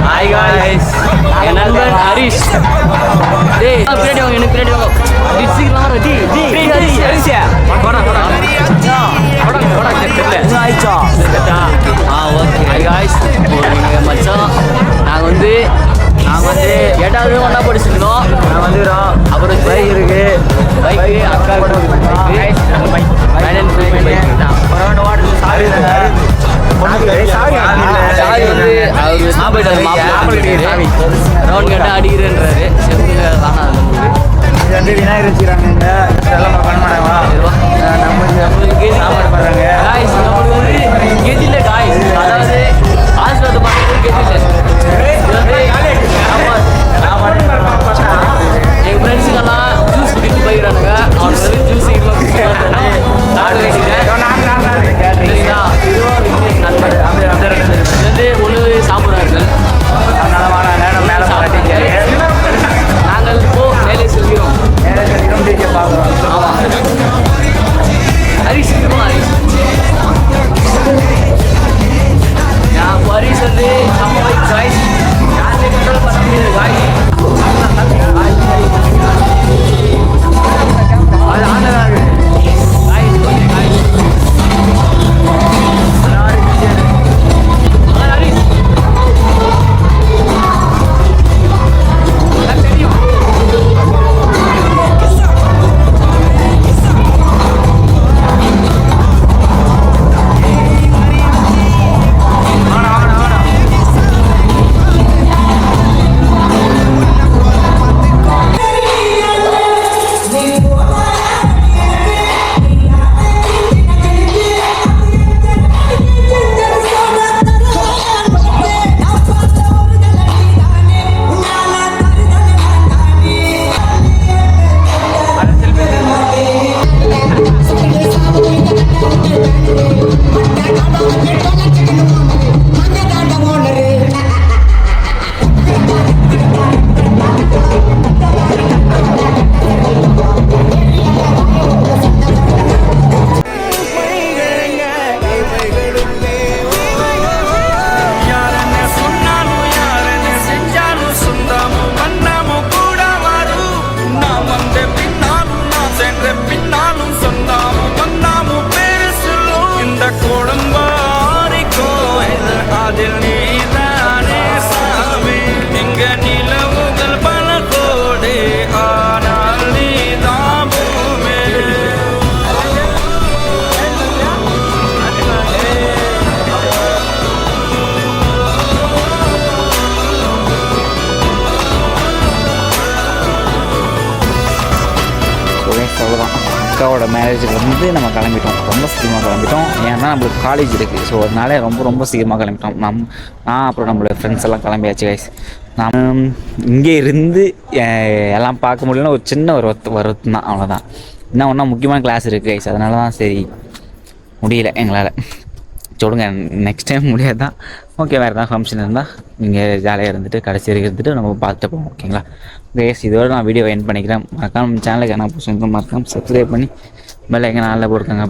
Hi guys, என் நண்பன் ஹரிஷ். டேய் பின்னாடி வாங்க, எனக்கு பின்னாடி வாங்க. டிஸ்ட்ரிக்ட்லாம் வர டி டி ஹரிஷ் ஹரிஷா போடா போடா போடா போடா தெரியல ஆயிச்சா செட்டா. ஓகே ஹாய் காய்ஸ், ஒரு மச்சான் நாங்கள் வந்து 8வது ஒன்றா படிச்சிருந்தோம். நான் வந்துடுறோம். அப்புறம் பைக் இருக்கு, பைக்கு அக்கா பைக் அவர் சாப்பிட்டு ரவுண்ட் கேட்டால் அடிக்கிறேன்றாரு. இது வந்து விநாயகர் வச்சுக்கிறாங்க. இதெல்லாம் பண்ண மாட்டாங்களா? நம்மளுக்கு சாப்பாடு பண்ணுறாங்க. காய்ஸ் நம்மளுக்கு வந்து கெட்டில காய்ஸ், அதாவது ஹாஸ்பிட்டல் பண்ணுறது கெட்டில. எங்கள் ஃப்ரெண்ட்ஸுக்கெல்லாம் ஜூஸ் குடிச்சு போயிடுறானுங்க. அவனுக்கு வந்து ஜூஸ் சரிங்களா? இதுவும் விக்னேஷ் நண்பர். இது வந்து உணவு சாப்பிட்றார்கள். நாங்கள் இப்போ வேலை செல்கிறோம். ஆமாம் ஹரிஷ் இருக்குமா? ஹரிஷ் நான் ஹரிஷ் வந்து நம்ம காய்ஸ் யாருமே கண்ட்ரோல் பண்ண முடியாது. காய்ஸ் அது ஆனதாக காய்ஸ் கொஞ்சம் காய்ஸ் அவ்வளோதான். அக்காவோட மேரேஜுக்கு வந்து நம்ம கிளம்பிட்டோம். ரொம்ப சீக்கிரமாக கிளம்பிட்டோம். ஏன்னா நம்மளுக்கு காலேஜ் இருக்குது. ஸோ அதனால ரொம்ப சீக்கிரமாக கிளம்பிட்டோம். நான் அப்புறம் நம்மளோட ஃப்ரெண்ட்ஸ் எல்லாம் கிளம்பியாச்சு கைஸ். நான் இங்கே இருந்து எல்லாம் பார்க்க முடியலன்னா ஒரு சின்ன வருத்தம் தான், அவ்வளோதான். இன்னும் ஒன்றா முக்கியமான கிளாஸ் இருக்குது கைஸ். அதனால தான் சரி முடியல எங்களால். சொல்லுங்க, நெக்ஸ்ட் டைம் முடியாது தான். ஓகே, வேறு ஏதாவது ஃபங்க்ஷன் இருந்தால் நீங்கள் ஜாலியாக இருந்துட்டு கடைசி வரைக்கும் இருந்துட்டு நம்ம பார்த்துட்டு போவோம். ஓகேங்களா கைஸ்? இதோட நான் வீடியோ எண்ட் பண்ணிக்கிறேன். மறக்காம நம்ம சேனலுக்கு என்ன புதுசு மறக்காம சப்ஸ்கிரைப் பண்ணி பெல் ஐக்கான் ஆல்ல போட்டுருக்காங்க.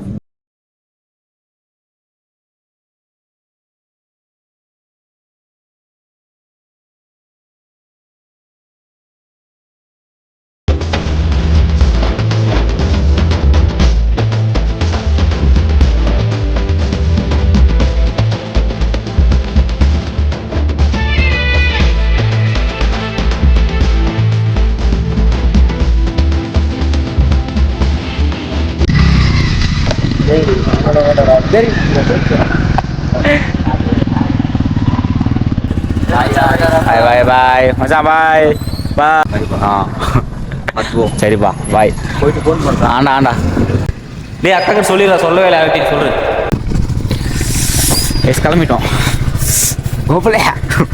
பாய் பாய் பாய் மச்சான், பாய் பாய். சரிப்பா, பாய். போயிட்டு ஃபோன் பண்ணுறேன். ஆண்டா டேய், அக்காக்கு சொல்லிடுறா. சொல்லவே இல்லை யார்கிட்டையும் சொல்கிறேன். கிளம்பிட்டோம். கோபலையா